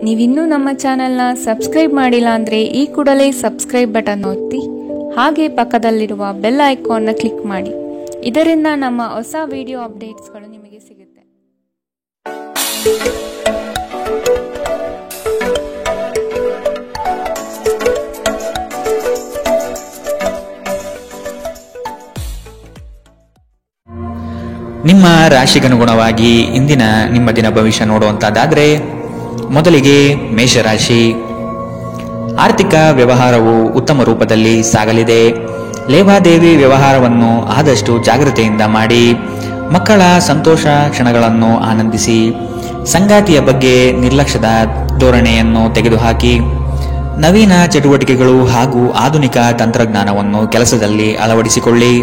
ನೀವಿನ್ನೂ ನಮ್ಮ ಚಾನೆಲ್ನ ಸಬ್ಸ್ಕ್ರೈಬ್ ಮಾಡಿಲ್ಲ ಅಂದರೆ ಈ ಕೂಡಲೇ ಸಬ್ಸ್ಕ್ರೈಬ್ ಬಟನ್ ಒತ್ತಿ ಹಾಗೆ ಪಕ್ಕದಲ್ಲಿರುವ ಬೆಲ್ ಐಕಾನ್ನ ಕ್ಲಿಕ್ ಮಾಡಿ. ಇದರಿಂದ ನಮ್ಮ ಹೊಸ ವಿಡಿಯೋ ಅಪ್ಡೇಟ್ಸ್ಗಳು ನಿಮಗೆ ಸಿಗುತ್ತೆ. ನಿಮ್ಮ ರಾಶಿಗನುಗುಣವಾಗಿ ಇಂದಿನ ನಿಮ್ಮ ದಿನ ಭವಿಷ್ಯ ನೋಡುವಂತದ್ದಾದ್ರೆ ಮೊದಲಿಗೆ ಮೇಷರಾಶಿ. ಆರ್ಥಿಕ ವ್ಯವಹಾರವು ಉತ್ತಮ ರೂಪದಲ್ಲಿ ಸಾಗಲಿದೆ. ಲೇವಾದೇವಿ ವ್ಯವಹಾರವನ್ನು ಆದಷ್ಟು ಜಾಗೃತೆಯಿಂದ ಮಾಡಿ. ಮಕ್ಕಳ ಸಂತೋಷ ಕ್ಷಣಗಳನ್ನು ಆನಂದಿಸಿ. ಸಂಗಾತಿಯ ಬಗ್ಗೆ ನಿರ್ಲಕ್ಷ್ಯದ ಧೋರಣೆಯನ್ನು ತೆಗೆದುಹಾಕಿ. ನವೀನ ಚಟುವಟಿಕೆಗಳು ಹಾಗೂ ಆಧುನಿಕ ತಂತ್ರಜ್ಞಾನವನ್ನು ಕೆಲಸದಲ್ಲಿ ಅಳವಡಿಸಿಕೊಳ್ಳಿ.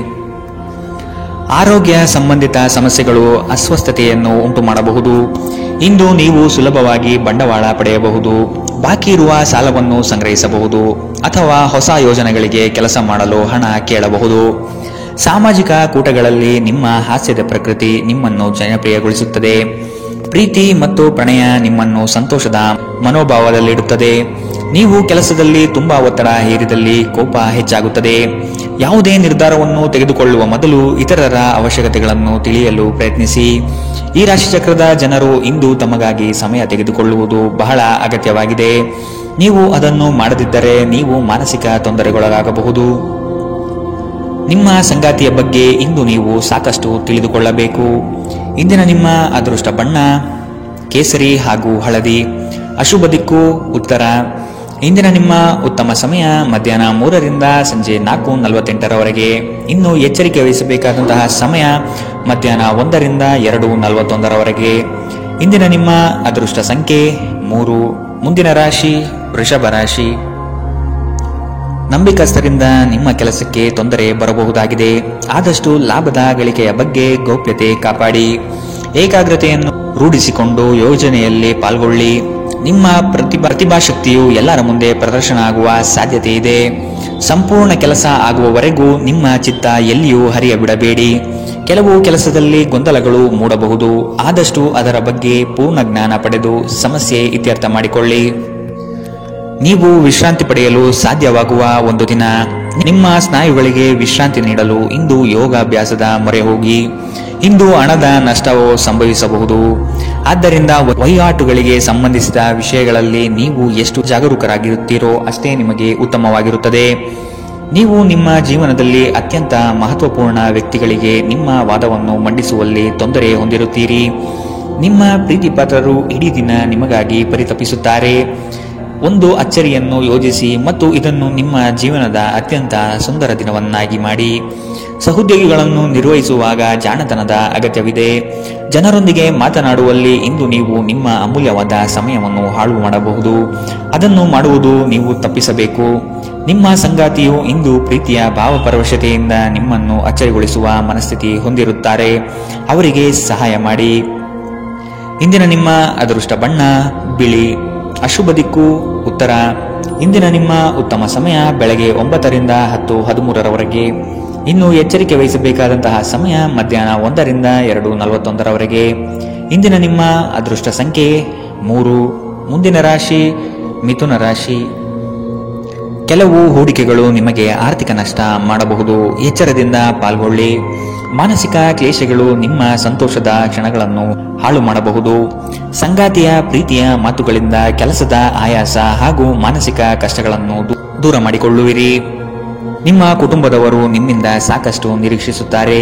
ಆರೋಗ್ಯ ಸಂಬಂಧಿತ ಸಮಸ್ಯೆಗಳು ಅಸ್ವಸ್ಥತೆಯನ್ನು ಉಂಟು ಮಾಡಬಹುದು. ಇಂದು ನೀವು ಸುಲಭವಾಗಿ ಬಂಡವಾಳ ಪಡೆಯಬಹುದು. ಬಾಕಿ ಇರುವ ಸಾಲವನ್ನು ಸಂಗ್ರಹಿಸಬಹುದು ಅಥವಾ ಹೊಸ ಯೋಜನೆಗಳಿಗೆ ಕೆಲಸ ಮಾಡಲು ಹಣ ಕೇಳಬಹುದು. ಸಾಮಾಜಿಕ ಕೂಟಗಳಲ್ಲಿ ನಿಮ್ಮ ಹಾಸ್ಯದ ಪ್ರಕೃತಿ ನಿಮ್ಮನ್ನು ಜನಪ್ರಿಯಗೊಳಿಸುತ್ತದೆ. ಪ್ರೀತಿ ಮತ್ತು ಪ್ರಣಯ ನಿಮ್ಮನ್ನು ಸಂತೋಷದ ಮನೋಭಾವದಲ್ಲಿಡುತ್ತದೆ. ನೀವು ಕೆಲಸದಲ್ಲಿ ತುಂಬಾ ಒತ್ತಡ ಹೇರಿದಲ್ಲಿ ಕೋಪ ಹೆಚ್ಚಾಗುತ್ತದೆ. ಯಾವುದೇ ನಿರ್ಧಾರವನ್ನು ತೆಗೆದುಕೊಳ್ಳುವ ಮೊದಲು ಇತರರ ಅವಶ್ಯಕತೆಗಳನ್ನು ತಿಳಿಯಲು ಪ್ರಯತ್ನಿಸಿ. ಈ ರಾಶಿಚಕ್ರದ ಜನರು ಇಂದು ತಮಗಾಗಿ ಸಮಯ ತೆಗೆದುಕೊಳ್ಳುವುದು ಬಹಳ ಅಗತ್ಯವಾಗಿದೆ. ನೀವು ಅದನ್ನು ಮಾಡದಿದ್ದರೆ ನೀವು ಮಾನಸಿಕ ತೊಂದರೆಗೊಳಗಾಗಬಹುದು. ನಿಮ್ಮ ಸಂಗಾತಿಯ ಬಗ್ಗೆ ಇಂದು ನೀವು ಸಾಕಷ್ಟು ತಿಳಿದುಕೊಳ್ಳಬೇಕು. ಇಂದಿನ ನಿಮ್ಮ ಅದೃಷ್ಟ ಬಣ್ಣ ಕೇಸರಿ ಹಾಗೂ ಹಳದಿ. ಅಶುಭ ದಿಕ್ಕು ಉತ್ತರ. ಇಂದಿನ ನಿಮ್ಮ ಉತ್ತಮ ಸಮಯ ಮಧ್ಯಾಹ್ನ 3ರಿಂದ ಸಂಜೆ 4:48ರವರೆಗೆ. ಇನ್ನು ಎಚ್ಚರಿಕೆ ವಹಿಸಬೇಕಾದಂತಹ ಸಮಯ ಮಧ್ಯಾಹ್ನ 1ರಿಂದ 2:41ರವರೆಗೆ. ಇಂದಿನ ನಿಮ್ಮ ಅದೃಷ್ಟ ಸಂಖ್ಯೆ 3. ಮುಂದಿನ ರಾಶಿ ವೃಷಭ ರಾಶಿ. ನಂಬಿಕಸ್ಥರಿಂದ ನಿಮ್ಮ ಕೆಲಸಕ್ಕೆ ತೊಂದರೆ ಬರಬಹುದಾಗಿದೆ. ಆದಷ್ಟು ಲಾಭದ ಗಳಿಕೆಯ ಬಗ್ಗೆ ಗೌಪ್ಯತೆ ಕಾಪಾಡಿ. ಏಕಾಗ್ರತೆಯನ್ನು ರೂಢಿಸಿಕೊಂಡು ಯೋಜನೆಯಲ್ಲಿ ಪಾಲ್ಗೊಳ್ಳಿ. ನಿಮ್ಮ ಪ್ರತಿಭಾಶಕ್ತಿಯು ಎಲ್ಲರ ಮುಂದೆ ಪ್ರದರ್ಶನ ಆಗುವ ಸಾಧ್ಯತೆ ಇದೆ. ಸಂಪೂರ್ಣ ಕೆಲಸ ಆಗುವವರೆಗೂ ನಿಮ್ಮ ಚಿತ್ತ ಎಲ್ಲಿಯೂ ಹರಿಯಬಿಡಬೇಡಿ. ಕೆಲವು ಕೆಲಸದಲ್ಲಿ ಗೊಂದಲಗಳು ಮೂಡಬಹುದು. ಆದಷ್ಟು ಅದರ ಬಗ್ಗೆ ಪೂರ್ಣ ಜ್ಞಾನ ಪಡೆದು ಸಮಸ್ಯೆ ಇತ್ಯರ್ಥ ಮಾಡಿಕೊಳ್ಳಿ. ನೀವು ವಿಶ್ರಾಂತಿ ಪಡೆಯಲು ಸಾಧ್ಯವಾಗುವ ಒಂದು ದಿನ. ನಿಮ್ಮ ಸ್ನಾಯುಗಳಿಗೆ ವಿಶ್ರಾಂತಿ ನೀಡಲು ಇಂದು ಯೋಗಾಭ್ಯಾಸದ ಮೊರೆ ಹೋಗಿ. ಇಂದು ಹಣದ ನಷ್ಟವು ಸಂಭವಿಸಬಹುದು. ಆದ್ದರಿಂದ ವಹಿವಾಟುಗಳಿಗೆ ಸಂಬಂಧಿಸಿದ ವಿಷಯಗಳಲ್ಲಿ ನೀವು ಎಷ್ಟು ಜಾಗರೂಕರಾಗಿರುತ್ತೀರೋ ಅಷ್ಟೇ ನಿಮಗೆ ಉತ್ತಮವಾಗಿರುತ್ತದೆ. ನೀವು ನಿಮ್ಮ ಜೀವನದಲ್ಲಿ ಅತ್ಯಂತ ಮಹತ್ವಪೂರ್ಣ ವ್ಯಕ್ತಿಗಳಿಗೆ ನಿಮ್ಮ ವಾದವನ್ನು ಮಂಡಿಸುವಲ್ಲಿ ತೊಂದರೆ ಹೊಂದಿರುತ್ತೀರಿ. ನಿಮ್ಮ ಪ್ರೀತಿಪಾತ್ರರು ಇಡೀ ದಿನ ನಿಮಗಾಗಿ ಪರಿತಪಿಸುತ್ತಾರೆ. ಒಂದು ಅಚ್ಚರಿಯನ್ನು ಯೋಜಿಸಿ ಮತ್ತು ಇದನ್ನು ನಿಮ್ಮ ಜೀವನದ ಅತ್ಯಂತ ಸುಂದರ ದಿನವನ್ನಾಗಿ ಮಾಡಿ. ಸಹೋದ್ಯೋಗಿಗಳನ್ನು ನಿರ್ವಹಿಸುವಾಗ ಜಾಣತನದ ಅಗತ್ಯವಿದೆ. ಜನರೊಂದಿಗೆ ಮಾತನಾಡುವಲ್ಲಿ ಇಂದು ನೀವು ನಿಮ್ಮ ಅಮೂಲ್ಯವಾದ ಸಮಯವನ್ನು ಹಾಳು ಮಾಡಬಹುದು. ಅದನ್ನು ಮಾಡುವುದು ನೀವು ತಪ್ಪಿಸಬೇಕು. ನಿಮ್ಮ ಸಂಗಾತಿಯು ಇಂದು ಪ್ರೀತಿಯ ಭಾವಪರವಶತೆಯಿಂದ ನಿಮ್ಮನ್ನು ಅಚ್ಚರಿಗೊಳಿಸುವ ಮನಸ್ಥಿತಿ ಹೊಂದಿರುತ್ತಾರೆ. ಅವರಿಗೆ ಸಹಾಯ ಮಾಡಿ. ಇಂದಿನ ನಿಮ್ಮ ಅದೃಷ್ಟ ಬಣ್ಣ ಬಿಳಿ. ಅಶುಭ ದಿಕ್ಕು ಉತ್ತರ. ಇಂದಿನ ನಿಮ್ಮ ಉತ್ತಮ ಸಮಯ ಬೆಳಗ್ಗೆ 9ರಿಂದ 10:13ರವರೆಗೆ. ಇನ್ನು ಎಚ್ಚರಿಕೆ ವಹಿಸಬೇಕಾದಂತಹ ಸಮಯ ಮಧ್ಯಾಹ್ನ 1ರಿಂದ 2:41ರವರೆಗೆ. ಇಂದಿನ ನಿಮ್ಮ ಅದೃಷ್ಟ ಸಂಖ್ಯೆ 3. ಮುಂದಿನ ರಾಶಿ ಮಿಥುನ ರಾಶಿ. ಕೆಲವು ಹೂಡಿಕೆಗಳು ನಿಮಗೆ ಆರ್ಥಿಕ ನಷ್ಟ ಮಾಡಬಹುದು. ಎಚ್ಚರದಿಂದ ಪಾಲ್ಗೊಳ್ಳಿ. ಮಾನಸಿಕ ಕ್ಲೇಶಗಳು ನಿಮ್ಮ ಸಂತೋಷದ ಕ್ಷಣಗಳನ್ನು ಹಾಳು ಮಾಡಬಹುದು. ಸಂಗಾತಿಯ ಪ್ರೀತಿಯ ಮಾತುಗಳಿಂದ ಕೆಲಸದ ಆಯಾಸ ಹಾಗೂ ಮಾನಸಿಕ ಕಷ್ಟಗಳನ್ನು ದೂರ ಮಾಡಿಕೊಳ್ಳುವಿರಿ. ನಿಮ್ಮ ಕುಟುಂಬದವರು ನಿಮ್ಮಿಂದ ಸಾಕಷ್ಟು ನಿರೀಕ್ಷಿಸುತ್ತಾರೆ.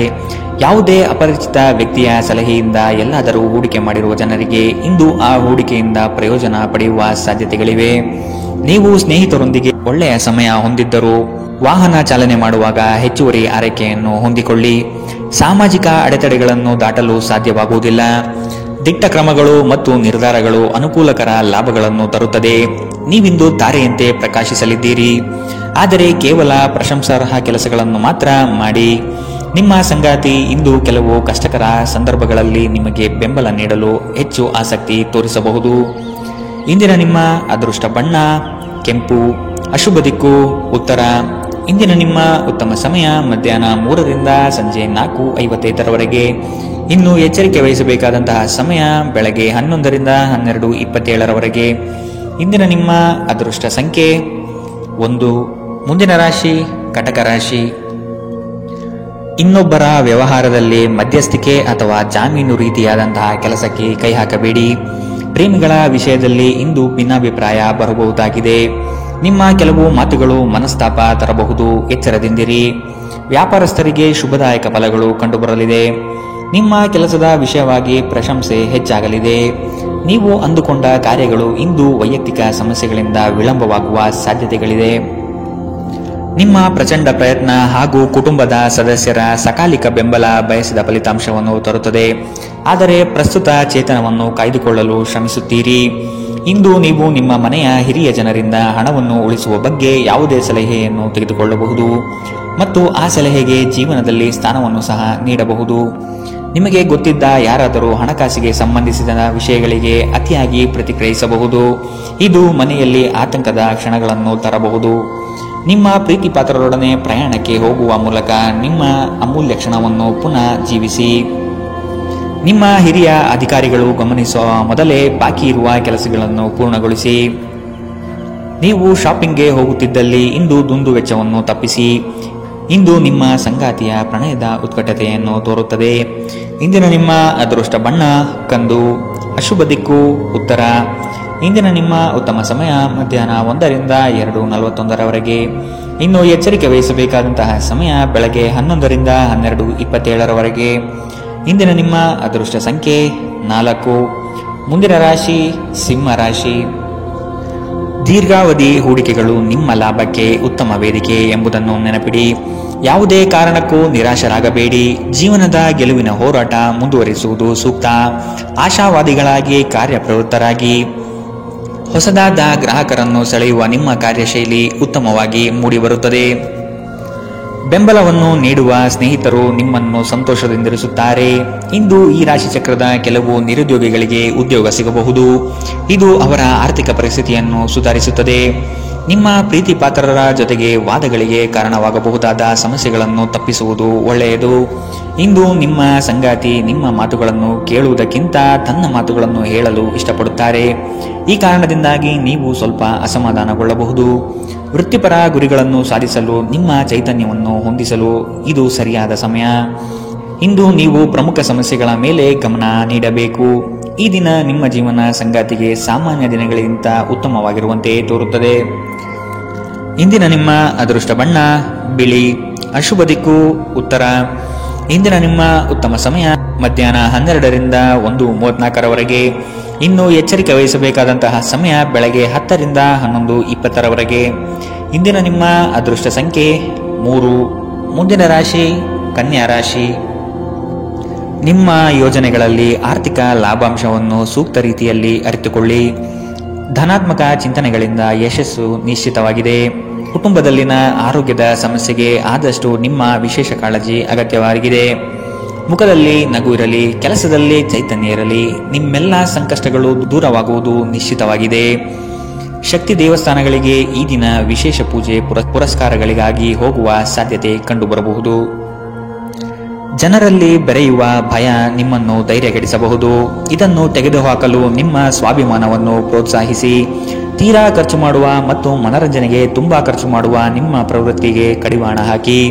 ಯಾವುದೇ ಅಪರಿಚಿತ ವ್ಯಕ್ತಿಯ ಸಲಹೆಯಿಂದ ಎಲ್ಲಾದರೂ ಹೂಡಿಕೆ ಮಾಡಿರುವ ಜನರಿಗೆ ಇಂದು ಆ ಹೂಡಿಕೆಯಿಂದ ಪ್ರಯೋಜನ ಪಡೆಯುವ ಸಾಧ್ಯತೆಗಳಿವೆ. ನೀವು ಸ್ನೇಹಿತರೊಂದಿಗೆ ಒಳ್ಳೆಯ ಸಮಯ ಹೊಂದಿದ್ದರೂ ವಾಹನ ಚಾಲನೆ ಮಾಡುವಾಗ ಹೆಚ್ಚುವರಿ ಆರೈಕೆಯನ್ನು ಹೊಂದಿಕೊಳ್ಳಿ. ಸಾಮಾಜಿಕ ಅಡೆತಡೆಗಳನ್ನು ದಾಟಲು ಸಾಧ್ಯವಾಗುವುದಿಲ್ಲ. ದಿಟ್ಟ ಕ್ರಮಗಳು ಮತ್ತು ನಿರ್ಧಾರಗಳು ಅನುಕೂಲಕರ ಲಾಭಗಳನ್ನು ತರುತ್ತದೆ. ನೀವಿಂದು ತಾರೆಯಂತೆ ಪ್ರಕಾಶಿಸಲಿದ್ದೀರಿ. ಆದರೆ ಕೇವಲ ಪ್ರಶಂಸಾರ್ಹ ಕೆಲಸಗಳನ್ನು ಮಾತ್ರ ಮಾಡಿ. ನಿಮ್ಮ ಸಂಗಾತಿ ಇಂದು ಕೆಲವು ಕಷ್ಟಕರ ಸಂದರ್ಭಗಳಲ್ಲಿ ನಿಮಗೆ ಬೆಂಬಲ ನೀಡಲು ಹೆಚ್ಚು ಆಸಕ್ತಿ ತೋರಿಸಬಹುದು. ಇಂದಿನ ನಿಮ್ಮ ಅದೃಷ್ಟ ಬಣ್ಣ ಕೆಂಪು. ಅಶುಭ ದಿಕ್ಕು ಉತ್ತರ. ಇಂದಿನ ನಿಮ್ಮ ಉತ್ತಮ ಸಮಯ ಮಧ್ಯಾಹ್ನ 3ರಿಂದ ಸಂಜೆ 4:55ರವರೆಗೆ. ಇನ್ನು ಎಚ್ಚರಿಕೆ ವಹಿಸಬೇಕಾದಂತಹ ಸಮಯ ಬೆಳಗ್ಗೆ 11ರಿಂದ 12:27ರವರೆಗೆ. ಇಂದಿನ ನಿಮ್ಮ ಅದೃಷ್ಟ ಸಂಖ್ಯೆ 1. ಮುಂದಿನ ರಾಶಿ ಕಟಕ ರಾಶಿ. ಇನ್ನೊಬ್ಬರ ವ್ಯವಹಾರದಲ್ಲಿ ಮಧ್ಯಸ್ಥಿಕೆ ಅಥವಾ ಜಾಮೀನು ರೀತಿಯಾದಂತಹ ಕೆಲಸಕ್ಕೆ ಕೈ ಹಾಕಬೇಡಿ. ಪ್ರೇಮಿಗಳ ವಿಷಯದಲ್ಲಿ ಇಂದು ಭಿನ್ನಾಭಿಪ್ರಾಯ ಬರಬಹುದಾಗಿದೆ. ನಿಮ್ಮ ಕೆಲವು ಮಾತುಗಳು ಮನಸ್ತಾಪ ತರಬಹುದು, ಎಚ್ಚರದಿಂದಿರಿ. ವ್ಯಾಪಾರಸ್ಥರಿಗೆ ಶುಭದಾಯಕ ಫಲಗಳು ಕಂಡುಬರಲಿದೆ. ನಿಮ್ಮ ಕೆಲಸದ ವಿಷಯವಾಗಿ ಪ್ರಶಂಸೆ ಹೆಚ್ಚಾಗಲಿದೆ. ನೀವು ಅಂದುಕೊಂಡ ಕಾರ್ಯಗಳು ಇಂದು ವೈಯಕ್ತಿಕ ಸಮಸ್ಯೆಗಳಿಂದ ವಿಳಂಬವಾಗುವ ಸಾಧ್ಯತೆಗಳಿದೆ. ನಿಮ್ಮ ಪ್ರಚಂಡ ಪ್ರಯತ್ನ ಹಾಗೂ ಕುಟುಂಬದ ಸದಸ್ಯರ ಸಕಾಲಿಕ ಬೆಂಬಲ ಬಯಸಿದ ಫಲಿತಾಂಶವನ್ನು ತರುತ್ತದೆ. ಆದರೆ ಪ್ರಸ್ತುತ ಚೇತನವನ್ನು ಕಾಯ್ದುಕೊಳ್ಳಲು ಶ್ರಮಿಸುತ್ತೀರಿ. ಇಂದು ನೀವು ನಿಮ್ಮ ಮನೆಯ ಹಿರಿಯ ಜನರಿಂದ ಹಣವನ್ನು ಉಳಿಸುವ ಬಗ್ಗೆ ಯಾವುದೇ ಸಲಹೆಯನ್ನು ತೆಗೆದುಕೊಳ್ಳಬಹುದು ಮತ್ತು ಆ ಸಲಹೆಗೆ ಜೀವನದಲ್ಲಿ ಸ್ಥಾನವನ್ನು ಸಹ ನೀಡಬಹುದು. ನಿಮಗೆ ಗೊತ್ತಿದ್ದ ಯಾರಾದರೂ ಹಣಕಾಸಿಗೆ ಸಂಬಂಧಿಸಿದ ವಿಷಯಗಳಿಗೆ ಅತಿಯಾಗಿ ಪ್ರತಿಕ್ರಿಯಿಸಬಹುದು. ಇದು ಮನೆಯಲ್ಲಿ ಆತಂಕದ ಕ್ಷಣಗಳನ್ನು ತರಬಹುದು. ನಿಮ್ಮ ಪ್ರೀತಿ ಪಾತ್ರರೊಡನೆ ಪ್ರಯಾಣಕ್ಕೆ ಹೋಗುವ ಮೂಲಕ ನಿಮ್ಮ ಅಮೂಲ್ಯ ಕ್ಷಣವನ್ನು ಪುನಃ ಜೀವಿಸಿ. ನಿಮ್ಮ ಹಿರಿಯ ಅಧಿಕಾರಿಗಳು ಗಮನಿಸುವ ಮೊದಲೇ ಬಾಕಿ ಇರುವ ಕೆಲಸಗಳನ್ನು ಪೂರ್ಣಗೊಳಿಸಿ. ನೀವು ಶಾಪಿಂಗ್ಗೆ ಹೋಗುತ್ತಿದ್ದಲ್ಲಿ ಇಂದು ದುಂದು ವೆಚ್ಚವನ್ನು ತಪ್ಪಿಸಿ. ಇಂದು ನಿಮ್ಮ ಸಂಗಾತಿಯ ಪ್ರಣಯದ ಉತ್ಕಟತೆಯನ್ನು ತೋರುತ್ತದೆ. ಇಂದಿನ ನಿಮ್ಮ ಅದೃಷ್ಟ ಬಣ್ಣ ಕಂದು. ಅಶುಭ ದಿಕ್ಕು ಉತ್ತರ. ಇಂದಿನ ನಿಮ್ಮ ಉತ್ತಮ ಸಮಯ ಮಧ್ಯಾಹ್ನ 1ರಿಂದ 2:41 ಇನ್ನು ಎಚ್ಚರಿಕೆ ವಹಿಸಬೇಕಾದಂತಹ ಸಮಯ ಬೆಳಗ್ಗೆ 11ರಿಂದ 12:27 ಇಂದಿನ ನಿಮ್ಮ ಅದೃಷ್ಟ ಸಂಖ್ಯೆ 4. ಮುಂದಿನ ರಾಶಿ ಸಿಂಹ ರಾಶಿ. ದೀರ್ಘಾವಧಿ ಹೂಡಿಕೆಗಳು ನಿಮ್ಮ ಲಾಭಕ್ಕೆ ಉತ್ತಮ ವೇದಿಕೆ ಎಂಬುದನ್ನು ನೆನಪಿಡಿ. ಯಾವುದೇ ಕಾರಣಕ್ಕೂ ನಿರಾಶರಾಗಬೇಡಿ. ಜೀವನದ ಗೆಲುವಿನ ಹೋರಾಟ ಮುಂದುವರಿಸುವುದು ಸೂಕ್ತ. ಆಶಾವಾದಿಗಳಾಗಿ ಕಾರ್ಯಪ್ರವೃತ್ತರಾಗಿ. ಹೊಸದಾದ ಗ್ರಾಹಕರನ್ನು ಸೆಳೆಯುವ ನಿಮ್ಮ ಕಾರ್ಯಶೈಲಿ ಉತ್ತಮವಾಗಿ ಮೂಡಿಬರುತ್ತದೆ. ಬೆಂಬಲವನ್ನು ನೀಡುವ ಸ್ನೇಹಿತರು ನಿಮ್ಮನ್ನು ಸಂತೋಷದಿಂದಿರಿಸುತ್ತಾರೆ. ಇಂದು ಈ ರಾಶಿ ಚಕ್ರದ ಕೆಲವು ನಿರುದ್ಯೋಗಿಗಳಿಗೆ ಉದ್ಯೋಗ ಸಿಗಬಹುದು. ಇದು ಅವರ ಆರ್ಥಿಕ ಪರಿಸ್ಥಿತಿಯನ್ನು ಸುಧಾರಿಸುತ್ತದೆ. ನಿಮ್ಮ ಪ್ರೀತಿ ಪಾತ್ರರ ಜೊತೆಗೆ ವಾದಗಳಿಗೆ ಕಾರಣವಾಗಬಹುದಾದ ಸಮಸ್ಯೆಗಳನ್ನು ತಪ್ಪಿಸುವುದು ಒಳ್ಳೆಯದು. ಇಂದು ನಿಮ್ಮ ಸಂಗಾತಿ ನಿಮ್ಮ ಮಾತುಗಳನ್ನು ಕೇಳುವುದಕ್ಕಿಂತ ತನ್ನ ಮಾತುಗಳನ್ನು ಹೇಳಲು ಇಷ್ಟಪಡುತ್ತಾರೆ. ಈ ಕಾರಣದಿಂದಾಗಿ ನೀವು ಸ್ವಲ್ಪ ಅಸಮಾಧಾನಗೊಳ್ಳಬಹುದು. ವೃತ್ತಿಪರ ಗುರಿಗಳನ್ನು ಸಾಧಿಸಲು ನಿಮ್ಮ ಚೈತನ್ಯವನ್ನು ಹೊಂದಿಸಲು ಇದು ಸರಿಯಾದ ಸಮಯ. ಇಂದು ನೀವು ಪ್ರಮುಖ ಸಮಸ್ಯೆಗಳ ಮೇಲೆ ಗಮನ ನೀಡಬೇಕು. ಈ ದಿನ ನಿಮ್ಮ ಜೀವನ ಸಂಗಾತಿಗೆ ಸಾಮಾನ್ಯ ದಿನಗಳಿಗಿಂತ ಉತ್ತಮವಾಗಿರುವಂತೆ ತೋರುತ್ತದೆ. ಇಂದಿನ ನಿಮ್ಮ ಅದೃಷ್ಟ ಬಣ್ಣ ಬಿಳಿ. ಅಶುಭ ದಿಕ್ಕು ಉತ್ತರ. ಇಂದಿನ ನಿಮ್ಮ ಉತ್ತಮ ಸಮಯ ಮಧ್ಯಾಹ್ನ 12ರಿಂದ 1:34 ಇನ್ನು ಎಚ್ಚರಿಕೆ ವಹಿಸಬೇಕಾದಂತಹ ಸಮಯ ಬೆಳಗ್ಗೆ 10ರಿಂದ 11:20 ಇಂದಿನ ನಿಮ್ಮ ಅದೃಷ್ಟ ಸಂಖ್ಯೆ 3. ಮುಂದಿನ ರಾಶಿ ಕನ್ಯಾ ರಾಶಿ. ನಿಮ್ಮ ಯೋಜನೆಗಳಲ್ಲಿ ಆರ್ಥಿಕ ಲಾಭಾಂಶವನ್ನು ಸೂಕ್ತ ರೀತಿಯಲ್ಲಿ ಅರಿತುಕೊಳ್ಳಿ. ಧನಾತ್ಮಕ ಚಿಂತನೆಗಳಿಂದ ಯಶಸ್ಸು ನಿಶ್ಚಿತವಾಗಿದೆ. ಕುಟುಂಬದಲ್ಲಿನ ಆರೋಗ್ಯದ ಸಮಸ್ಯೆಗೆ ಆದಷ್ಟು ನಿಮ್ಮ ವಿಶೇಷ ಕಾಳಜಿ ಅಗತ್ಯವಾಗಿದೆ. ಮುಖದಲ್ಲಿ ನಗು ಇರಲಿ, ಕೆಲಸದಲ್ಲಿ ಚೈತನ್ಯ ಇರಲಿ. ನಿಮ್ಮೆಲ್ಲ ಸಂಕಷ್ಟಗಳು ದೂರವಾಗುವುದು ನಿಶ್ಚಿತವಾಗಿದೆ. ಶಕ್ತಿ ದೇವಸ್ಥಾನಗಳಿಗೆ ಈ ದಿನ ವಿಶೇಷ ಪೂಜೆ ಪುರಸ್ಕಾರಗಳಿಗಾಗಿ ಹೋಗುವ ಸಾಧ್ಯತೆ ಕಂಡುಬರಬಹುದು. ಜನರಲ್ಲಿ ಬೆರೆಯುವ ಭಯ ನಿಮ್ಮನ್ನು ಧೈರ್ಯಗೆಡಿಸಬಹುದು. ಇದನ್ನು ತೆಗೆದುಹಾಕಲು ನಿಮ್ಮ ಸ್ವಾಭಿಮಾನವನ್ನು ಪ್ರೋತ್ಸಾಹಿಸಿ. ತೀರಾ ಖರ್ಚು ಮಾಡುವ ಮತ್ತು ಮನರಂಜನೆಗೆ ತುಂಬಾ ಖರ್ಚು ಮಾಡುವ ನಿಮ್ಮ ಪ್ರವೃತ್ತಿಗೆ ಕಡಿವಾಣ ಹಾಕಿ.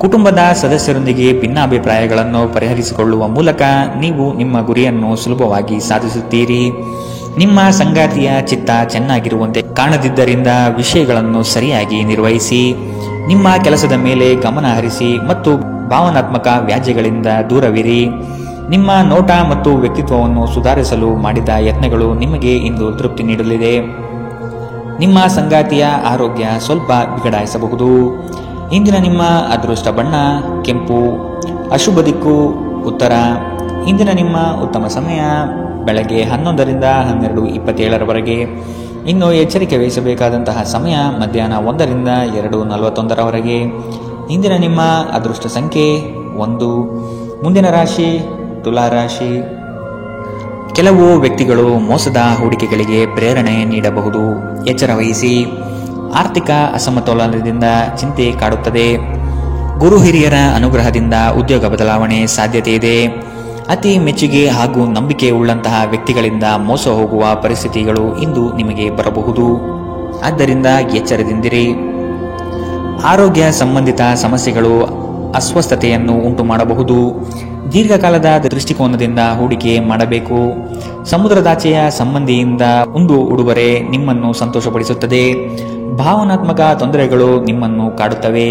ಕುಟುಂಬದ ಸದಸ್ಯರೊಂದಿಗೆ ಭಿನ್ನಾಭಿಪ್ರಾಯಗಳನ್ನು ಪರಿಹರಿಸಿಕೊಳ್ಳುವ ಮೂಲಕ ನೀವು ನಿಮ್ಮ ಗುರಿಯನ್ನು ಸುಲಭವಾಗಿ ಸಾಧಿಸುತ್ತೀರಿ. ನಿಮ್ಮ ಸಂಗಾತಿಯ ಚಿತ್ತ ಚೆನ್ನಾಗಿರುವಂತೆ ಕಾಣದಿದ್ದರಿಂದ ವಿಷಯಗಳನ್ನು ಸರಿಯಾಗಿ ನಿರ್ವಹಿಸಿ. ನಿಮ್ಮ ಕೆಲಸದ ಮೇಲೆ ಗಮನ ಹರಿಸಿ ಮತ್ತು ಭಾವನಾತ್ಮಕ ವ್ಯಾಜ್ಯಗಳಿಂದ ದೂರವಿರಿ. ನಿಮ್ಮ ನೋಟ ಮತ್ತು ವ್ಯಕ್ತಿತ್ವವನ್ನು ಸುಧಾರಿಸಲು ಮಾಡಿದ ಯತ್ನಗಳು ನಿಮಗೆ ಇಂದು ತೃಪ್ತಿ ನೀಡಲಿದೆ. ನಿಮ್ಮ ಸಂಗಾತಿಯ ಆರೋಗ್ಯ ಸ್ವಲ್ಪ ಬಿಗಡಾಯಿಸಬಹುದು. ಇಂದಿನ ನಿಮ್ಮ ಅದೃಷ್ಟ ಬಣ್ಣ ಕೆಂಪು. ಅಶುಭ ದಿಕ್ಕು ಉತ್ತರ. ಇಂದಿನ ನಿಮ್ಮ ಉತ್ತಮ ಸಮಯ ಬೆಳಗ್ಗೆ 11ರಿಂದ 12:27 ಇನ್ನು ಎಚ್ಚರಿಕೆ ವಹಿಸಬೇಕಾದಂತಹ ಸಮಯ ಮಧ್ಯಾಹ್ನ 1ರಿಂದ 2:41 ಇಂದಿನ ನಿಮ್ಮ ಅದೃಷ್ಟ ಸಂಖ್ಯೆ 1. ಮುಂದಿನ ರಾಶಿ ತುಲಾ ರಾಶಿ. ಕೆಲವು ವ್ಯಕ್ತಿಗಳು ಮೋಸದ ಹೂಡಿಕೆಗಳಿಗೆ ಪ್ರೇರಣೆ ನೀಡಬಹುದು. ಎಚ್ಚರ ವಹಿಸಿ. ಆರ್ಥಿಕ ಅಸಮತೋಲನದಿಂದ ಚಿಂತೆ ಕಾಡುತ್ತದೆ. ಗುರು ಹಿರಿಯರ ಅನುಗ್ರಹದಿಂದ ಉದ್ಯೋಗ ಬದಲಾವಣೆ ಸಾಧ್ಯತೆ ಇದೆ. ಅತಿ ಮೆಚ್ಚುಗೆ ಹಾಗೂ ನಂಬಿಕೆ ಉಳ್ಳಂತಹ ವ್ಯಕ್ತಿಗಳಿಂದ ಮೋಸ ಹೋಗುವ ಪರಿಸ್ಥಿತಿಗಳು ಇಂದು ನಿಮಗೆ ಬರಬಹುದು. ಆದ್ದರಿಂದ ಎಚ್ಚರದಿಂದಿರಿ. ಆರೋಗ್ಯ ಸಂಬಂಧಿತ ಸಮಸ್ಯೆಗಳು ಅಸ್ವಸ್ಥತೆಯನ್ನು ಉಂಟು ಮಾಡಬಹುದು. ದೀರ್ಘಕಾಲದ ದೃಷ್ಟಿಕೋನದಿಂದ ಹೂಡಿಕೆ ಮಾಡಬೇಕು. ಸಮುದ್ರದಾಚೆಯ ಸಂಬಂಧಿಯಿಂದ ಒಂದು ಉಡುಗೊರೆ ನಿಮ್ಮನ್ನು ಸಂತೋಷಪಡಿಸುತ್ತದೆ. ಭಾವನಾತ್ಮಕ ತೊಂದರೆಗಳು ನಿಮ್ಮನ್ನು ಕಾಡುತ್ತವೆ.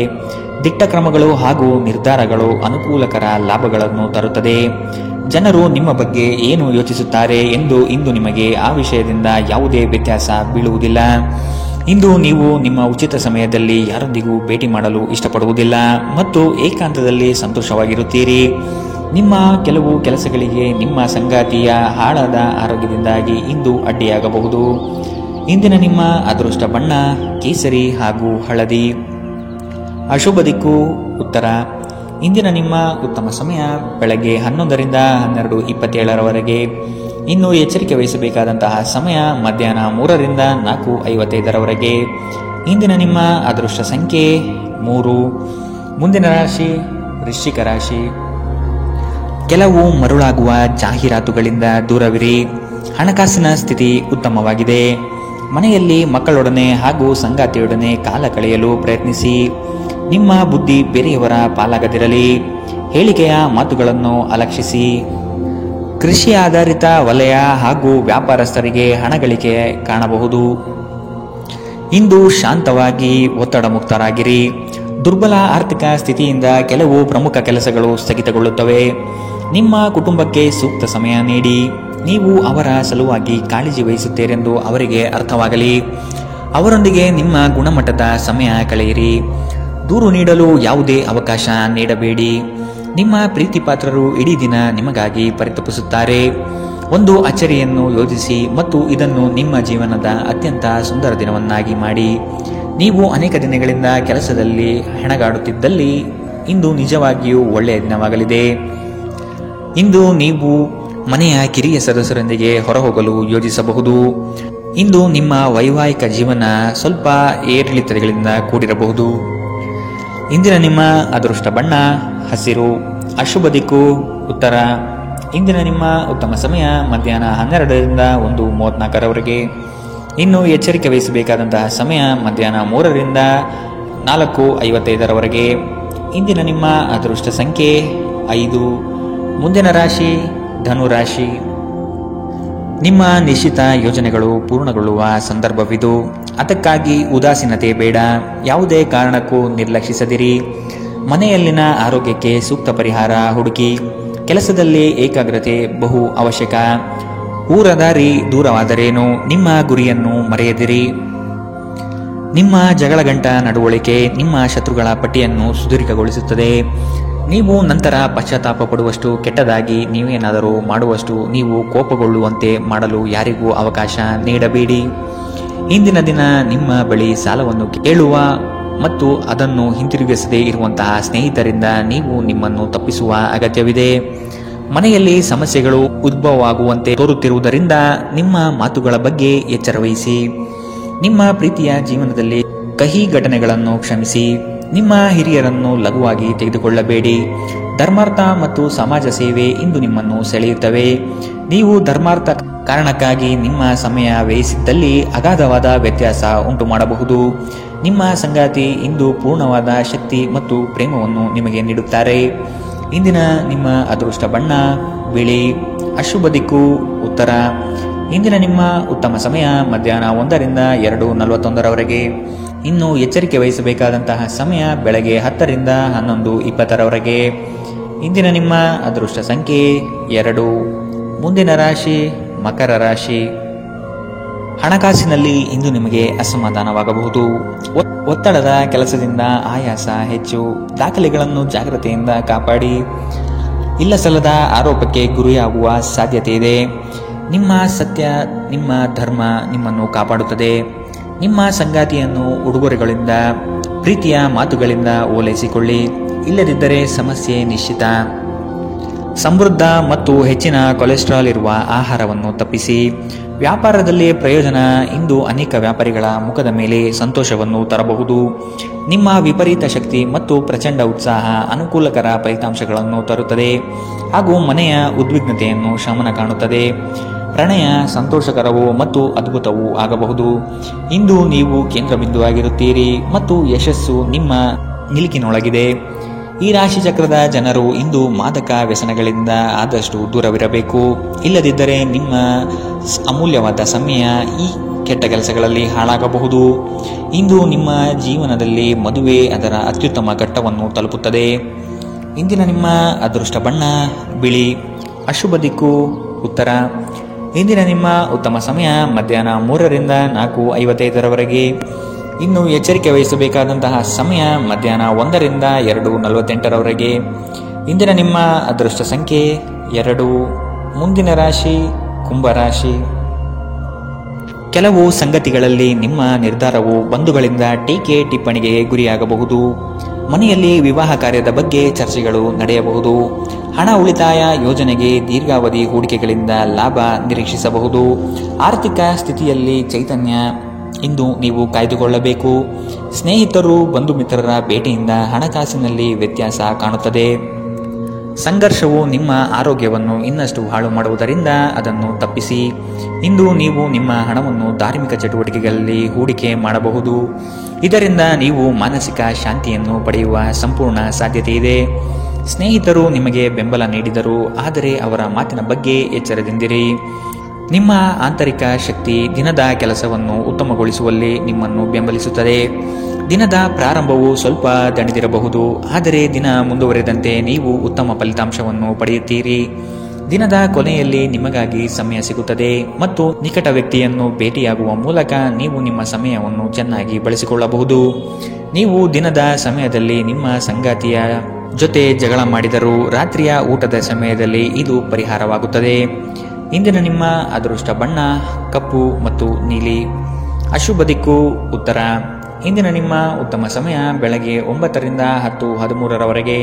ದಿಟ್ಟ ಕ್ರಮಗಳು ಹಾಗೂ ನಿರ್ಧಾರಗಳು ಅನುಕೂಲಕರ ಲಾಭಗಳನ್ನು ತರುತ್ತದೆ. ಜನರು ನಿಮ್ಮ ಬಗ್ಗೆ ಏನು ಯೋಚಿಸುತ್ತಾರೆ ಎಂದು ಇಂದು ನಿಮಗೆ ಆ ವಿಷಯದಿಂದ ಯಾವುದೇ ವ್ಯತ್ಯಾಸ ಬೀಳುವುದಿಲ್ಲ. ಇಂದು ನೀವು ನಿಮ್ಮ ಉಚಿತ ಸಮಯದಲ್ಲಿ ಯಾರೊಂದಿಗೂ ಭೇಟಿ ಮಾಡಲು ಇಷ್ಟಪಡುವುದಿಲ್ಲ ಮತ್ತು ಏಕಾಂತದಲ್ಲಿ ಸಂತೋಷವಾಗಿರುತ್ತೀರಿ. ನಿಮ್ಮ ಕೆಲವು ಕೆಲಸಗಳಿಗೆ ನಿಮ್ಮ ಸಂಗಾತಿಯ ಹಾಳಾದ ಆರೋಗ್ಯದಿಂದಾಗಿ ಇಂದು ಅಡ್ಡಿಯಾಗಬಹುದು. ಇಂದಿನ ನಿಮ್ಮ ಅದೃಷ್ಟ ಬಣ್ಣ ಕೇಸರಿ ಹಾಗೂ ಹಳದಿ. ಅಶುಭ ದಿಕ್ಕು ಉತ್ತರ. ಇಂದಿನ ನಿಮ್ಮ ಉತ್ತಮ ಸಮಯ ಬೆಳಗ್ಗೆ 11ರಿಂದ 12:27 ಇನ್ನು ಎಚ್ಚರಿಕೆ ವಹಿಸಬೇಕಾದಂತಹ ಸಮಯ ಮಧ್ಯಾಹ್ನ 3ರಿಂದ 4:55 ಇಂದಿನ ನಿಮ್ಮ ಅದೃಷ್ಟ ಸಂಖ್ಯೆ 3. ಮುಂದಿನ ರಾಶಿ ವೃಶ್ಚಿಕ ರಾಶಿ. ಕೆಲವು ಮರುಳಾಗುವ ಜಾಹೀರಾತುಗಳಿಂದ ದೂರವಿರಿ. ಹಣಕಾಸಿನ ಸ್ಥಿತಿ ಉತ್ತಮವಾಗಿದೆ. ಮನೆಯಲ್ಲಿ ಮಕ್ಕಳೊಡನೆ ಹಾಗೂ ಸಂಗಾತಿಯೊಡನೆ ಕಾಲ ಕಳೆಯಲು ಪ್ರಯತ್ನಿಸಿ. ನಿಮ್ಮ ಬುದ್ಧಿ ಬೇರೆಯವರ ಪಾಲಾಗದಿರಲಿ. ಹೇಳಿಕೆಯ ಮಾತುಗಳನ್ನು ಅಲಕ್ಷಿಸಿ. ಕೃಷಿ ಆಧಾರಿತ ವಲಯ ಹಾಗೂ ವ್ಯಾಪಾರಸ್ಥರಿಗೆ ಹಣ ಗಳಿಕೆ ಕಾಣಬಹುದು. ಇಂದು ಶಾಂತವಾಗಿ ಒತ್ತಡ ಮುಕ್ತರಾಗಿರಿ. ದುರ್ಬಲ ಆರ್ಥಿಕ ಸ್ಥಿತಿಯಿಂದ ಕೆಲವು ಪ್ರಮುಖ ಕೆಲಸಗಳು ಸ್ಥಗಿತಗೊಳ್ಳುತ್ತವೆ. ನಿಮ್ಮ ಕುಟುಂಬಕ್ಕೆ ಸೂಕ್ತ ಸಮಯ ನೀಡಿ. ನೀವು ಅವರ ಸಲುವಾಗಿ ಕಾಳಜಿ ವಹಿಸುತ್ತೀರೆಂದು ಅವರಿಗೆ ಅರ್ಥವಾಗಲಿ. ಅವರೊಂದಿಗೆ ನಿಮ್ಮ ಗುಣಮಟ್ಟದ ಸಮಯ ಕಳೆಯಿರಿ. ದೂರು ನೀಡಲು ಯಾವುದೇ ಅವಕಾಶ ನೀಡಬೇಡಿ. ನಿಮ್ಮ ಪ್ರೀತಿ ಪಾತ್ರರು ಇಡೀ ದಿನ ನಿಮಗಾಗಿ ಪರಿತಪಿಸುತ್ತಾರೆ. ಒಂದು ಅಚ್ಚರಿಯನ್ನು ಯೋಜಿಸಿ ಮತ್ತು ಇದನ್ನು ನಿಮ್ಮ ಜೀವನದ ಅತ್ಯಂತ ಸುಂದರ ದಿನವನ್ನಾಗಿ ಮಾಡಿ. ನೀವು ಅನೇಕ ದಿನಗಳಿಂದ ಕೆಲಸದಲ್ಲಿ ಹೆಣಗಾಡುತ್ತಿದ್ದಲ್ಲಿ ಇಂದು ನಿಜವಾಗಿಯೂ ಒಳ್ಳೆಯ ದಿನವಾಗಲಿದೆ. ಇಂದು ನೀವು ಮನೆಯ ಕಿರಿಯ ಸದಸ್ಯರೊಂದಿಗೆ ಹೊರಹೋಗಲು ಯೋಜಿಸಬಹುದು. ಇಂದು ನಿಮ್ಮ ವೈವಾಹಿಕ ಜೀವನ ಸ್ವಲ್ಪ ಏರಿಳಿತಗಳಿಂದ ಕೂಡಿರಬಹುದು. ಇಂದಿನ ನಿಮ್ಮ ಅದೃಷ್ಟ ಬಣ್ಣ ಹಸಿರು. ಅಶುಭ ದಿಕ್ಕು ಉತ್ತರ. ಇಂದಿನ ನಿಮ್ಮ ಉತ್ತಮ ಸಮಯ ಮಧ್ಯಾಹ್ನ 12ರಿಂದ 1:34 ಇನ್ನು ಎಚ್ಚರಿಕೆ ವಹಿಸಬೇಕಾದಂತಹ ಸಮಯ ಮಧ್ಯಾಹ್ನ 3ರಿಂದ 4:55 ಇಂದಿನ ನಿಮ್ಮ ಅದೃಷ್ಟ ಸಂಖ್ಯೆ 5. ಮುಂದಿನ ರಾಶಿ ಧನುರಾಶಿ. ನಿಮ್ಮ ನಿಶ್ಚಿತ ಯೋಜನೆಗಳು ಪೂರ್ಣಗೊಳ್ಳುವ ಸಂದರ್ಭವಿದು. ಅದಕ್ಕಾಗಿ ಉದಾಸೀನತೆ ಬೇಡ. ಯಾವುದೇ ಕಾರಣಕ್ಕೂ ನಿರ್ಲಕ್ಷಿಸದಿರಿ. ಮನೆಯಲ್ಲಿನ ಆರೋಗ್ಯಕ್ಕೆ ಸೂಕ್ತ ಪರಿಹಾರ ಹುಡುಕಿ. ಕೆಲಸದಲ್ಲಿ ಏಕಾಗ್ರತೆ ಬಹು ಅವಶ್ಯಕ. ಊರದಾರಿ ದೂರವಾದರೇನು, ನಿಮ್ಮ ಗುರಿಯನ್ನು ಮರೆಯದಿರಿ. ನಿಮ್ಮ ಜಗಳಗಂಟ ನಡವಳಿಕೆ ನಿಮ್ಮ ಶತ್ರುಗಳ ಪಟ್ಟಿಯನ್ನು ಸುದೀರ್ಘಗೊಳಿಸುತ್ತದೆ. ನೀವು ನಂತರ ಪಶ್ಚಾತ್ತಾಪ ಪಡುವಷ್ಟು ಕೆಟ್ಟದಾಗಿ ನೀವೇನಾದರೂ ಮಾಡುವಷ್ಟು ನೀವು ಕೋಪಗೊಳ್ಳುವಂತೆ ಮಾಡಲು ಯಾರಿಗೂ ಅವಕಾಶ ನೀಡಬೇಡಿ. ಇಂದಿನ ದಿನ ನಿಮ್ಮ ಬಳಿ ಸಾಲವನ್ನು ಕೇಳುವ ಮತ್ತು ಅದನ್ನು ಹಿಂತಿರುಗಿಸದೇ ಇರುವಂತಹ ಸ್ನೇಹಿತರಿಂದ ನೀವು ನಿಮ್ಮನ್ನು ತಪ್ಪಿಸುವ ಅಗತ್ಯವಿದೆ. ಮನೆಯಲ್ಲಿ ಸಮಸ್ಯೆಗಳು ಉದ್ಭವವಾಗುವಂತೆ ತೋರುತ್ತಿರುವುದರಿಂದ ನಿಮ್ಮ ಮಾತುಗಳ ಬಗ್ಗೆ ಎಚ್ಚರವಹಿಸಿ. ನಿಮ್ಮ ಪ್ರೀತಿಯ ಜೀವನದಲ್ಲಿ ಕಹಿ ಘಟನೆಗಳನ್ನು ಕ್ಷಮಿಸಿ. ನಿಮ್ಮ ಹಿರಿಯರನ್ನು ಲಘುವಾಗಿ ತೆಗೆದುಕೊಳ್ಳಬೇಡಿ. ಧರ್ಮಾರ್ಥ ಮತ್ತು ಸಮಾಜ ಸೇವೆ ಇಂದು ನಿಮ್ಮನ್ನು ಸೆಳೆಯುತ್ತವೆ. ನೀವು ಧರ್ಮಾರ್ಥ ಕಾರಣಕ್ಕಾಗಿ ನಿಮ್ಮ ಸಮಯ ವ್ಯಯಿಸಿದ್ದಲ್ಲಿ ಅಗಾಧವಾದ ವ್ಯತ್ಯಾಸ ಉಂಟು ಮಾಡಬಹುದು. ನಿಮ್ಮ ಸಂಗಾತಿ ಇಂದು ಪೂರ್ಣವಾದ ಶಕ್ತಿ ಮತ್ತು ಪ್ರೇಮವನ್ನು ನಿಮಗೆ ನೀಡುತ್ತಾರೆ. ಇಂದಿನ ನಿಮ್ಮ ಅದೃಷ್ಟ ಬಣ್ಣ ಬಿಳಿ. ಅಶುಭ ದಿಕ್ಕು ಉತ್ತರ. ಇಂದಿನ ನಿಮ್ಮ ಉತ್ತಮ ಸಮಯ ಮಧ್ಯಾಹ್ನ 1ರಿಂದ 2:41 ಇನ್ನು ಎಚ್ಚರಿಕೆ ವಹಿಸಬೇಕಾದಂತಹ ಸಮಯ ಬೆಳಗ್ಗೆ 10ರಿಂದ 11:20 ಇಂದಿನ ನಿಮ್ಮ ಅದೃಷ್ಟ ಸಂಖ್ಯೆ 2. ಮುಂದಿನ ರಾಶಿ ಮಕರ ರಾಶಿ. ಹಣಕಾಸಿನಲ್ಲಿ ಇಂದು ನಿಮಗೆ ಅಸಮಾಧಾನವಾಗಬಹುದು. ಒತ್ತಡದ ಕೆಲಸದಿಂದ ಆಯಾಸ ಹೆಚ್ಚು. ದಾಖಲೆಗಳನ್ನು ಜಾಗ್ರತೆಯಿಂದ ಕಾಪಾಡಿ. ಇಲ್ಲಸಲ್ಲದ ಆರೋಪಕ್ಕೆ ಗುರಿಯಾಗುವ ಸಾಧ್ಯತೆ ಇದೆ. ನಿಮ್ಮ ಸತ್ಯ ನಿಮ್ಮ ಧರ್ಮ ನಿಮ್ಮನ್ನು ಕಾಪಾಡುತ್ತದೆ. ನಿಮ್ಮ ಸಂಗಾತಿಯನ್ನು ಉಡುಗೊರೆಗಳಿಂದ ಪ್ರೀತಿಯ ಮಾತುಗಳಿಂದ ಓಲೈಸಿಕೊಳ್ಳಿ. ಇಲ್ಲದಿದ್ದರೆ ಸಮಸ್ಯೆ ನಿಶ್ಚಿತ. ಸಮೃದ್ಧ ಮತ್ತು ಹೆಚ್ಚಿನ ಕೊಲೆಸ್ಟ್ರಾಲ್ ಇರುವ ಆಹಾರವನ್ನು ತಪ್ಪಿಸಿ. ವ್ಯಾಪಾರದಲ್ಲಿ ಪ್ರಯೋಜನ ಇಂದು ಅನೇಕ ವ್ಯಾಪಾರಿಗಳ ಮುಖದ ಮೇಲೆ ಸಂತೋಷವನ್ನು ತರಬಹುದು. ನಿಮ್ಮ ವಿಪರೀತ ಶಕ್ತಿ ಮತ್ತು ಪ್ರಚಂಡ ಉತ್ಸಾಹ ಅನುಕೂಲಕರ ಫಲಿತಾಂಶಗಳನ್ನು ತರುತ್ತದೆ ಹಾಗೂ ಮನೆಯ ಉದ್ವಿಗ್ನತೆಯನ್ನು ಶಮನ ಕಾಣುತ್ತದೆ. ಪ್ರಣಯ ಸಂತೋಷಕರವೂ ಮತ್ತು ಅದ್ಭುತವೂ ಆಗಬಹುದು. ಇಂದು ನೀವು ಕೇಂದ್ರ ಬಿಂದುವಾಗಿರುತ್ತೀರಿ ಮತ್ತು ಯಶಸ್ಸು ನಿಮ್ಮ ನಿಲುಕಿನೊಳಗಿದೆ. ಈ ರಾಶಿ ಚಕ್ರದ ಜನರು ಇಂದು ಮಾದಕ ವ್ಯಸನಗಳಿಂದ ಆದಷ್ಟು ದೂರವಿರಬೇಕು. ಇಲ್ಲದಿದ್ದರೆ ನಿಮ್ಮ ಅಮೂಲ್ಯವಾದ ಸಮಯ ಈ ಕೆಟ್ಟ ಕೆಲಸಗಳಲ್ಲಿ ಹಾಳಾಗಬಹುದು. ಇಂದು ನಿಮ್ಮ ಜೀವನದಲ್ಲಿ ಮದುವೆ ಅದರ ಅತ್ಯುತ್ತಮ ಘಟ್ಟವನ್ನು ತಲುಪುತ್ತದೆ. ಇಂದಿನ ನಿಮ್ಮ ಅದೃಷ್ಟ ಬಣ್ಣ ಬಿಳಿ. ಅಶುಭ ದಿಕ್ಕು ಉತ್ತರ. ಇಂದಿನ ನಿಮ್ಮ ಉತ್ತಮ ಸಮಯ ಮಧ್ಯಾಹ್ನ 3ರಿಂದ 4:55 ಇನ್ನು ಎಚ್ಚರಿಕೆ ವಹಿಸಬೇಕಾದಂತಹ ಸಮಯ ಮಧ್ಯಾಹ್ನ 1ರಿಂದ 2:48 ಇಂದಿನ ನಿಮ್ಮ ಅದೃಷ್ಟ ಸಂಖ್ಯೆ 2. ಮುಂದಿನ ರಾಶಿ ಕುಂಭರಾಶಿ. ಕೆಲವು ಸಂಗತಿಗಳಲ್ಲಿ ನಿಮ್ಮ ನಿರ್ಧಾರವು ಬಂಧುಗಳಿಂದ ಟೀಕೆ ಟಿಪ್ಪಣಿಗೆ ಗುರಿಯಾಗಬಹುದು. ಮನೆಯಲ್ಲಿ ವಿವಾಹ ಕಾರ್ಯದ ಬಗ್ಗೆ ಚರ್ಚೆಗಳು ನಡೆಯಬಹುದು. ಹಣ ಉಳಿತಾಯ ಯೋಜನೆಗೆ ದೀರ್ಘಾವಧಿ ಹೂಡಿಕೆಗಳಿಂದ ಲಾಭ ನಿರೀಕ್ಷಿಸಬಹುದು. ಆರ್ಥಿಕ ಸ್ಥಿತಿಯಲ್ಲಿ ಚೈತನ್ಯ ಇಂದು ನೀವು ಕಾಯ್ದುಕೊಳ್ಳಬೇಕು. ಸ್ನೇಹಿತರು ಬಂಧು ಮಿತ್ರರ ಭೇಟಿಯಿಂದ ಹಣಕಾಸಿನಲ್ಲಿ ವ್ಯತ್ಯಾಸ ಕಾಣುತ್ತದೆ. ಸಂಘರ್ಷವು ನಿಮ್ಮ ಆರೋಗ್ಯವನ್ನು ಇನ್ನಷ್ಟು ಹಾಳು ಮಾಡುವುದರಿಂದ ಅದನ್ನು ತಪ್ಪಿಸಿ. ಇಂದು ನೀವು ನಿಮ್ಮ ಹಣವನ್ನು ಧಾರ್ಮಿಕ ಚಟುವಟಿಕೆಗಳಲ್ಲಿ ಹೂಡಿಕೆ ಮಾಡಬಹುದು. ಇದರಿಂದ ನೀವು ಮಾನಸಿಕ ಶಾಂತಿಯನ್ನು ಪಡೆಯುವ ಸಂಪೂರ್ಣ ಸಾಧ್ಯತೆ ಇದೆ. ಸ್ನೇಹಿತರು ನಿಮಗೆ ಬೆಂಬಲ ನೀಡಿದರು, ಆದರೆ ಅವರ ಮಾತಿನ ಬಗ್ಗೆ ಎಚ್ಚರದಿಂದಿರಿ. ನಿಮ್ಮ ಆಂತರಿಕ ಶಕ್ತಿ ದಿನದ ಕೆಲಸವನ್ನು ಉತ್ತಮಗೊಳಿಸುವಲ್ಲಿ ನಿಮ್ಮನ್ನು ಬೆಂಬಲಿಸುತ್ತದೆ. ದಿನದ ಪ್ರಾರಂಭವು ಸ್ವಲ್ಪ ದಣಿದಿರಬಹುದು, ಆದರೆ ದಿನ ಮುಂದುವರೆದಂತೆ ನೀವು ಉತ್ತಮ ಫಲಿತಾಂಶವನ್ನು ಪಡೆಯುತ್ತೀರಿ. ದಿನದ ಕೊನೆಯಲ್ಲಿ ನಿಮಗಾಗಿ ಸಮಯ ಸಿಗುತ್ತದೆ ಮತ್ತು ನಿಕಟ ವ್ಯಕ್ತಿಯನ್ನು ಭೇಟಿಯಾಗುವ ಮೂಲಕ ನೀವು ನಿಮ್ಮ ಸಮಯವನ್ನು ಚೆನ್ನಾಗಿ ಬಳಸಿಕೊಳ್ಳಬಹುದು. ನೀವು ದಿನದ ಸಮಯದಲ್ಲಿ ನಿಮ್ಮ ಸಂಗಾತಿಯ ಜೊತೆ ಜಗಳ ಮಾಡಿದರೂ ರಾತ್ರಿಯ ಊಟದ ಸಮಯದಲ್ಲಿ ಇದು ಪರಿಹಾರವಾಗುತ್ತದೆ. ಇಂದಿನ ನಿಮ್ಮ ಅದೃಷ್ಟ ಬಣ್ಣ ಕಪ್ಪು ಮತ್ತು ನೀಲಿ. ಅಶುಭ ದಿಕ್ಕು ಉತ್ತರ. ಇಂದಿನ ನಿಮ್ಮ ಉತ್ತಮ ಸಮಯ ಬೆಳಗ್ಗೆ 9ರಿಂದ 10:13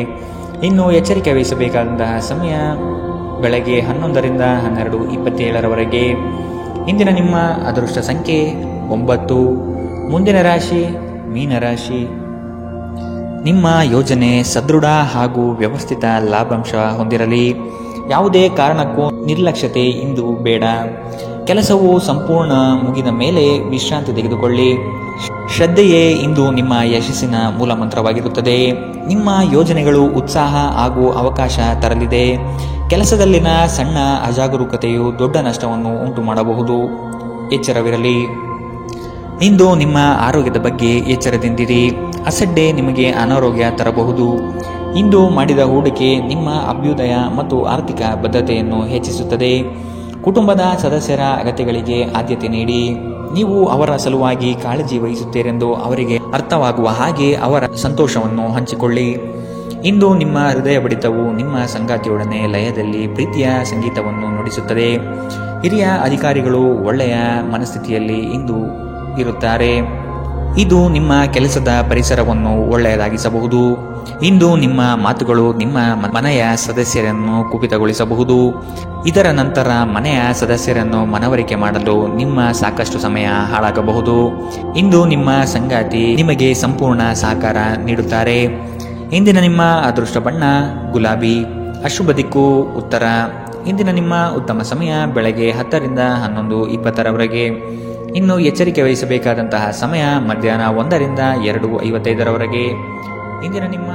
ಇನ್ನು ಎಚ್ಚರಿಕೆ ವಹಿಸಬೇಕಾದಂತಹ ಸಮಯ ಬೆಳಗ್ಗೆ 11ರಿಂದ 12:27 ಇಂದಿನ ನಿಮ್ಮ ಅದೃಷ್ಟ ಸಂಖ್ಯೆ 9. ಮುಂದಿನ ರಾಶಿ ಮೀನರಾಶಿ. ನಿಮ್ಮ ಯೋಜನೆ ಸದೃಢ ಹಾಗೂ ವ್ಯವಸ್ಥಿತ ಲಾಭಾಂಶ ಹೊಂದಿರಲಿ. ಯಾವುದೇ ಕಾರಣಕ್ಕೂ ನಿರ್ಲಕ್ಷ್ಯತೆ ಇಂದು ಬೇಡ. ಕೆಲಸವು ಸಂಪೂರ್ಣ ಮುಗಿದ ಮೇಲೆ ವಿಶ್ರಾಂತಿ ತೆಗೆದುಕೊಳ್ಳಿ. ಶ್ರದ್ಧೆಯೇ ಇಂದು ನಿಮ್ಮ ಯಶಸ್ಸಿನ ಮೂಲಮಂತ್ರವಾಗಿರುತ್ತದೆ. ನಿಮ್ಮ ಯೋಜನೆಗಳು ಉತ್ಸಾಹ ಹಾಗೂ ಅವಕಾಶ ತರಲಿದೆ. ಕೆಲಸದಲ್ಲಿನ ಸಣ್ಣ ಅಜಾಗರೂಕತೆಯು ದೊಡ್ಡ ನಷ್ಟವನ್ನು ಉಂಟು ಮಾಡಬಹುದು. ಎಚ್ಚರವಿರಲಿ. ಇಂದು ನಿಮ್ಮ ಆರೋಗ್ಯದ ಬಗ್ಗೆ ಎಚ್ಚರದಿಂದಿರಿ. ಅಸಡ್ಡೆ ನಿಮಗೆ ಅನಾರೋಗ್ಯ ತರಬಹುದು. ಇಂದು ಮಾಡಿದ ಹೂಡಿಕೆ ನಿಮ್ಮ ಅಭ್ಯುದಯ ಮತ್ತು ಆರ್ಥಿಕ ಬದ್ಧತೆಯನ್ನು ಹೆಚ್ಚಿಸುತ್ತದೆ. ಕುಟುಂಬದ ಸದಸ್ಯರ ಅಗತ್ಯಗಳಿಗೆ ಆದ್ಯತೆ ನೀಡಿ. ನೀವು ಅವರ ಸಲುವಾಗಿ ಕಾಳಜಿ ವಹಿಸುತ್ತೀರೆಂದು ಅವರಿಗೆ ಅರ್ಥವಾಗುವ ಹಾಗೆ ಅವರ ಸಂತೋಷವನ್ನು ಹಂಚಿಕೊಳ್ಳಿ. ಇಂದು ನಿಮ್ಮ ಹೃದಯ ಬಡಿತವು ನಿಮ್ಮ ಸಂಗಾತಿಯೊಡನೆ ಲಯದಲ್ಲಿ ಪ್ರೀತಿಯ ಸಂಗೀತವನ್ನು ನುಡಿಸುತ್ತದೆ. ಹಿರಿಯ ಅಧಿಕಾರಿಗಳು ಒಳ್ಳೆಯ ಮನಸ್ಥಿತಿಯಲ್ಲಿ ಇಂದು ಇರುತ್ತಾರೆ. ಇದು ನಿಮ್ಮ ಕೆಲಸದ ಪರಿಸರವನ್ನು ಒಳ್ಳೆಯದಾಗಿಸಬಹುದು. ಇಂದು ನಿಮ್ಮ ಮಾತುಗಳು ನಿಮ್ಮ ಮನೆಯ ಸದಸ್ಯರನ್ನು ಕುಪಿತಗೊಳಿಸಬಹುದು. ಇದರ ನಂತರ ಮನೆಯ ಸದಸ್ಯರನ್ನು ಮನವರಿಕೆ ಮಾಡಲು ನಿಮ್ಮ ಸಾಕಷ್ಟು ಸಮಯ ಹಾಳಾಗಬಹುದು. ಇಂದು ನಿಮ್ಮ ಸಂಗಾತಿ ನಿಮಗೆ ಸಂಪೂರ್ಣ ಸಹಕಾರ ನೀಡುತ್ತಾರೆ. ಇಂದಿನ ನಿಮ್ಮ ಅದೃಷ್ಟ ಬಣ್ಣ ಗುಲಾಬಿ. ಅಶುಭ ದಿಕ್ಕು ಉತ್ತರ. ಇಂದಿನ ನಿಮ್ಮ ಉತ್ತಮ ಸಮಯ ಬೆಳಗ್ಗೆ 10ರಿಂದ 11:20 ಇನ್ನು ಎಚ್ಚರಿಕೆ ವಹಿಸಬೇಕಾದಂತಹ ಸಮಯ ಮಧ್ಯಾಹ್ನ 1ರಿಂದ 2:55 ಇಂದಿನ ನಿಮ್ಮ